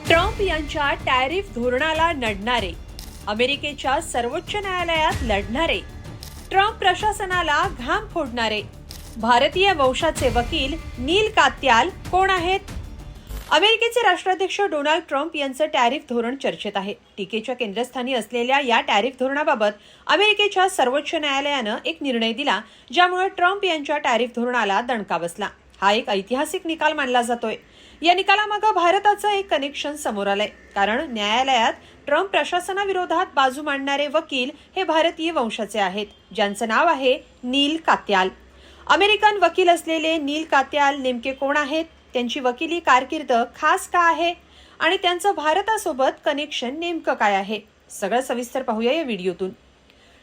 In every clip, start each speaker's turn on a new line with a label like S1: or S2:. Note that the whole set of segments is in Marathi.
S1: ट्रम्प यांच्या टॅरिफ धोरणाला नडणारे, अमेरिकेच्या सर्वोच्च न्यायालयात लढणारे, ट्रम्प प्रशासनाला घाम फोडणारे भारतीय वंशाचे वकील नील कात्याल कोण आहेत? अमेरिकेचे राष्ट्राध्यक्ष डोनाल्ड ट्रम्प यांचं टॅरिफ धोरण चर्चेत आहे. टीकेच्या केंद्रस्थानी असलेल्या या टॅरिफ धोरणाबाबत अमेरिकेच्या सर्वोच्च न्यायालयानं एक निर्णय दिला, ज्यामुळे ट्रम्प यांच्या टॅरिफ धोरणाला दणका बसला. हा एक ऐतिहासिक निकाल मानला जातोय. या निकालामागे भारताचं एक कनेक्शन समोर आलंय, कारण न्यायालयात ट्रम्प प्रशासनाविरोधात बाजू मांडणारे वकील हे भारतीय वंशाचे आहेत, ज्यांचं नाव आहे नील कात्याल. अमेरिकन वकील असलेले नील कात्याल नेमके कोण आहेत? त्यांची वकिली कारकीर्द खास का आहे आणि त्यांचं भारतासोबत कनेक्शन नेमकं काय आहे? सगळं सविस्तर पाहूया या व्हिडिओतून.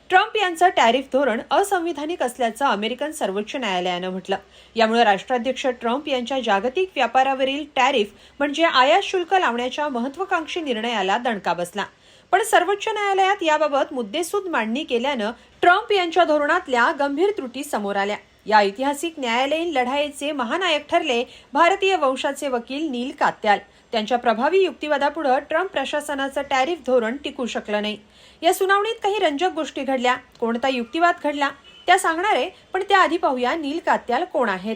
S1: ट्रम्प यांचं टॅरिफ धोरण असंविधानिक असल्याचं अमेरिकन सर्वोच्च न्यायालयानं म्हटलं. यामुळे राष्ट्राध्यक्ष ट्रम्प यांच्या जागतिक व्यापारावरील टॅरिफ म्हणजे आयात शुल्क लावण्याच्या महत्वाकांक्षी निर्णयाला दणका बसला. पण सर्वोच्च न्यायालयात याबाबत मुद्देसूद मांडणी केल्यानं ट्रम्प यांच्या धोरणातल्या गंभीर त्रुटी समोर आल्या. या ऐतिहासिक न्यायालयीन लढाईचे महानायक ठरले भारतीय वंशाचे वकील नील कात्याल. त्यांच्या प्रभावी युक्तिवादापुढे ट्रम्प प्रशासनाचं टॅरिफ धोरण टिकू शकलं नाही. या सुनावणीत काही रंजक गोष्टी घडल्या. कोणता युक्तिवाद घडला त्या सांगणारे, पण त्याआधी पाहूया नील कात्याल कोण आहेत.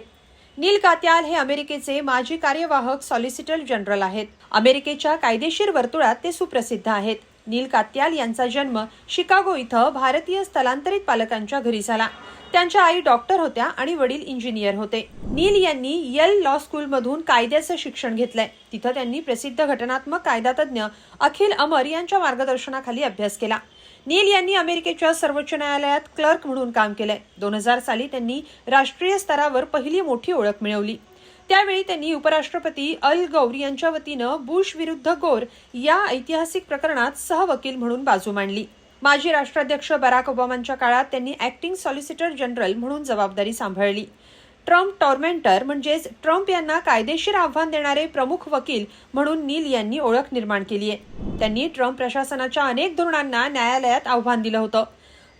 S1: नील कात्याल हे अमेरिकेचे माजी कार्यवाहक सॉलिसिटर जनरल आहेत. अमेरिकेच्या कायदेशीर वर्तुळात ते सुप्रसिद्ध आहेत. नील कात्याल यांचा जन्म शिकागो इथं भारतीय स्थलांतरित पालकांच्या घरी झाला. त्यांच्या आई डॉक्टर होत्या आणि वडील इंजिनियर होते. नील यांनी येल लॉ स्कूलमधून कायद्याचं शिक्षण घेतलंय. तिथं त्यांनी प्रसिद्ध घटनात्मक कायदातज्ञ अखिल अमर यांच्या मार्गदर्शनाखाली अभ्यास केला. नील यांनी अमेरिकेच्या सर्वोच्च न्यायालयात क्लर्क म्हणून काम केलंय. 2000 साली त्यांनी राष्ट्रीय स्तरावर पहिली मोठी ओळख मिळवली. त्यावेळी त्यांनी उपराष्ट्रपती अल गौर यांच्या वतीनं बुश विरुद्ध गोर या ऐतिहासिक प्रकरणात सहवकील म्हणून बाजू मांडली. माजी राष्ट्राध्यक्ष बराक ओबामांच्या काळात त्यांनी ऍक्टिंग सॉलिसिटर जनरल म्हणून जबाबदारी सांभाळली. ट्रम्प टॉर्मेंटर म्हणजेच ट्रम्प यांना कायदेशीर आव्हान देणारे प्रमुख वकील म्हणून नील यांनी ओळख निर्माण केली आहे. त्यांनी ट्रम्प प्रशासनाच्या अनेक धोरणांना न्यायालयात आव्हान दिलं होतं.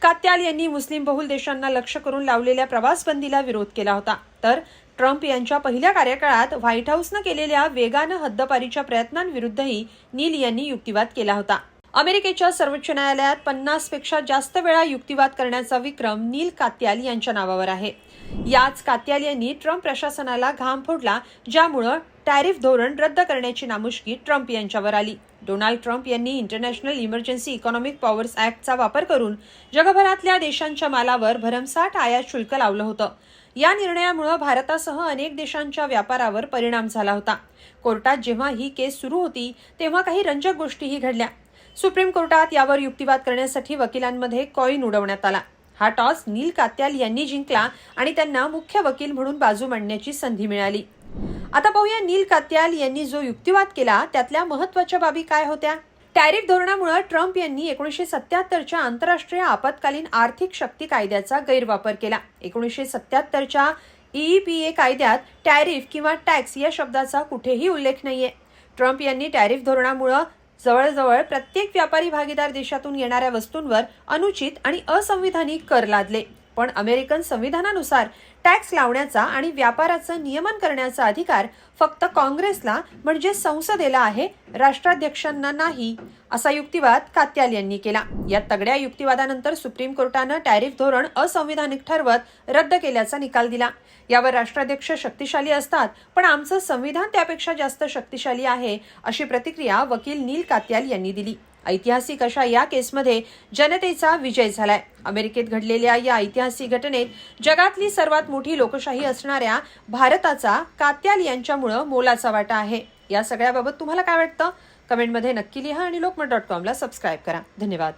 S1: कात्याल यांनी मुस्लिम बहुल देशांना लक्ष करून लावलेल्या प्रवासबंदीला विरोध केला होता. तर ट्रम्प यांच्या पहिल्या कार्यकाळात व्हाईट हाऊसनं केलेल्या वेगानं हद्दपारीच्या प्रयत्नांविरुद्धही नील यांनी युक्तिवाद केला होता. अमेरिकेच्या सर्वोच्च न्यायालयात 50 पेक्षा जास्त वेळा युक्तिवाद करण्याचा विक्रम नील कात्याल यांच्या नावावर आहे. याच कात्याल यांनी ट्रम्प प्रशासनाला घाम फोडला, ज्यामुळे टॅरिफ धोरण रद्द करण्याची नामुष्की ट्रम्प यांच्यावर आली. डोनाल्ड ट्रम्प यांनी इंटरनॅशनल इमर्जन्सी इकॉनॉमिक पॉवर्स ऍक्टचा वापर करून जगभरातल्या देशांच्या मालावर भरमसाठ आयात शुल्क लावलं होतं. या निर्णयामुळे भारतासह अनेक देशांच्या व्यापारावर परिणाम झाला होता. कोर्टात जेव्हा ही केस सुरू होती तेव्हा काही रंजक गोष्टीही घडल्या. सुप्रीम कोर्टात यावर युक्तिवाद करण्यासाठी वकिलांमध्ये कॉईन उडवण्यात आला. हा टॉस नील कात्याल यांनी जिंकला आणि त्यांना मुख्य वकील म्हणून बाजू मांडण्याची संधी मिळाली. आता पाहूया नील कात्याल यांनी जो युक्तिवाद केला त्यातल्या महत्वाच्या बाबी काय होत्या. टॅरिफ धोरणामुळे ट्रम्प यांनी 1977च्या आंतरराष्ट्रीय आपत्कालीन आर्थिक शक्ती कायद्याचा गैरवापर केला. 1977च्या EEPA कायद्यात टॅरिफ किंवा टॅक्स या शब्दाचा कुठेही उल्लेख नाहीये. ट्रम्प यांनी टॅरिफ धोरणामुळे जवळजवळ प्रत्येक व्यापारी भागीदार देशातून येणाऱ्या वस्तूंवर अनुचित आणि असंविधानिक कर लादले. पण अमेरिकन संविधानानुसार टॅक्स लावण्याचा आणि व्यापाराचं नियमन करण्याचा अधिकार फक्त काँग्रेसला म्हणजे संसदेला आहे, राष्ट्राध्यक्षांना नाही, असा युक्तिवाद कात्याल यांनी केला. या तगड्या युक्तिवादानंतर सुप्रीम कोर्टानं टॅरिफ धोरण असंविधानिक ठरवत रद्द केल्याचा निकाल दिला. यावर राष्ट्राध्यक्ष शक्तिशाली असतात, पण आमचं संविधान त्यापेक्षा जास्त शक्तिशाली आहे, अशी प्रतिक्रिया वकील नील कात्याल यांनी दिली. ऐतिहासिक अशा या केसमध्ये जनतेचा विजय झालाय. अमेरिकेत घडलेल्या या ऐतिहासिक घटनेत जगातली सर्वात मोठी लोकशाही असणाऱ्या भारताचा कात्याल यांच्यामुळे मोलाचा वाटा आहे. या सगळ्याबाबत तुम्हाला काय वाटतं? कमेंटमध्ये नक्की लिहा आणि lokmat.com ला सबस्क्राईब करा. धन्यवाद.